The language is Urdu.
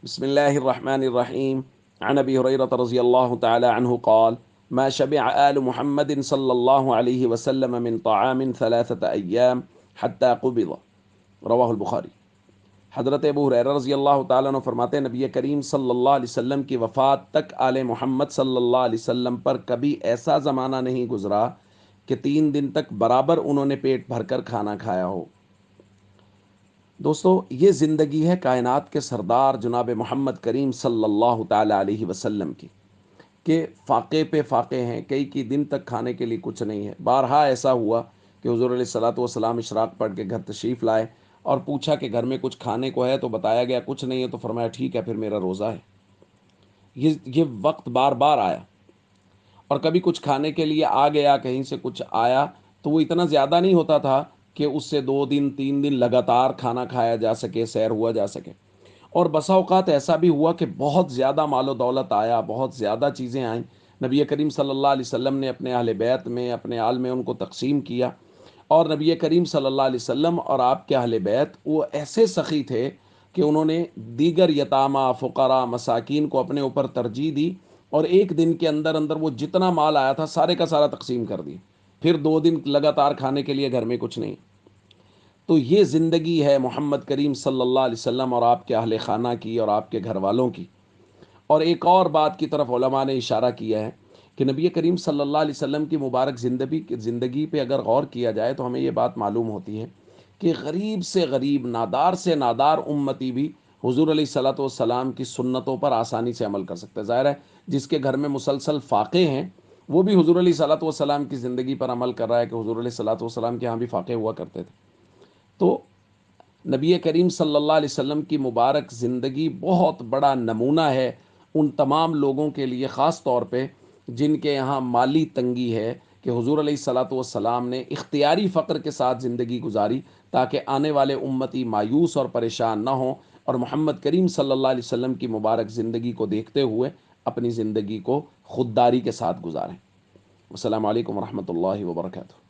بسم الله الرحمن الرحيم. عن أبي هريرة رضي الله تعالى عنه قال: ما شبع آل محمد صلى الله عليه وسلم من طعام 3 أيام حتى قبض. رواہ البخاری۔ حضرت ابو ہریرہ رضی اللہ تعالیٰ عنہ فرماتے ہیں نبی کریم صلی اللہ علیہ وسلم کی وفات تک آل محمد صلی اللہ علیہ وسلم پر کبھی ایسا زمانہ نہیں گزرا کہ 3 دن تک برابر انہوں نے پیٹ بھر کر کھانا کھایا ہو۔ دوستو، یہ زندگی ہے کائنات کے سردار جناب محمد کریم صلی اللہ تعالیٰ علیہ وسلم کی، کہ فاقے پہ فاقے ہیں، کئی دن تک کھانے کے لیے کچھ نہیں ہے۔ بارہا ایسا ہوا کہ حضور علیہ الصلوۃ والسلام اشراق پڑھ کے گھر تشریف لائے اور پوچھا کہ گھر میں کچھ کھانے کو ہے، تو بتایا گیا کچھ نہیں ہے، تو فرمایا ٹھیک ہے پھر میرا روزہ ہے۔ یہ وقت بار بار آیا، اور کبھی کچھ کھانے کے لیے آ گیا، کہیں سے کچھ آیا تو وہ اتنا زیادہ نہیں ہوتا تھا کہ اس سے 2 دن 3 دن لگاتار کھانا کھایا جا سکے، سیر ہوا جا سکے۔ اور بسا اوقات ایسا بھی ہوا کہ بہت زیادہ مال و دولت آیا، بہت زیادہ چیزیں آئیں، نبی کریم صلی اللہ علیہ وسلم نے اپنے اہل بیت میں، اپنے آل میں ان کو تقسیم کیا، اور نبی کریم صلی اللہ علیہ وسلم اور آپ کے اہل بیت وہ ایسے سخی تھے کہ انہوں نے دیگر یتامہ، فقراء، مساکین کو اپنے اوپر ترجیح دی، اور ایک دن کے اندر اندر وہ جتنا مال آیا تھا سارے کا سارا تقسیم کر دی۔ پھر 2 دن لگاتار کھانے کے لیے گھر میں کچھ نہیں۔ تو یہ زندگی ہے محمد کریم صلی اللہ علیہ وسلم اور آپ کے اہل خانہ کی اور آپ کے گھر والوں کی۔ اور ایک اور بات کی طرف علماء نے اشارہ کیا ہے کہ نبی کریم صلی اللہ علیہ وسلم کی مبارک زندگی پہ اگر غور کیا جائے تو ہمیں یہ بات معلوم ہوتی ہے کہ غریب سے غریب، نادار سے نادار امتی بھی حضور علیہ الصلوۃ والسلام کی سنتوں پر آسانی سے عمل کر سکتا ہے۔ ظاہر ہے جس کے گھر میں مسلسل فاقے ہیں وہ بھی حضور علیہ الصلوۃ والسلام کی زندگی پر عمل کر رہا ہے، کہ حضور علیہ الصلوۃ والسلام کے ہاں بھی فاقے ہوا کرتے تھے۔ تو نبی کریم صلی اللہ علیہ وسلم کی مبارک زندگی بہت بڑا نمونہ ہے ان تمام لوگوں کے لیے، خاص طور پہ جن کے یہاں مالی تنگی ہے، کہ حضور علیہ الصلوۃ والسلام نے اختیاری فقر کے ساتھ زندگی گزاری تاکہ آنے والے امتی مایوس اور پریشان نہ ہوں، اور محمد کریم صلی اللہ علیہ وسلم کی مبارک زندگی کو دیکھتے ہوئے اپنی زندگی کو خودداری کے ساتھ گزاریں۔ السلام علیکم ورحمۃ اللہ وبرکاتہ۔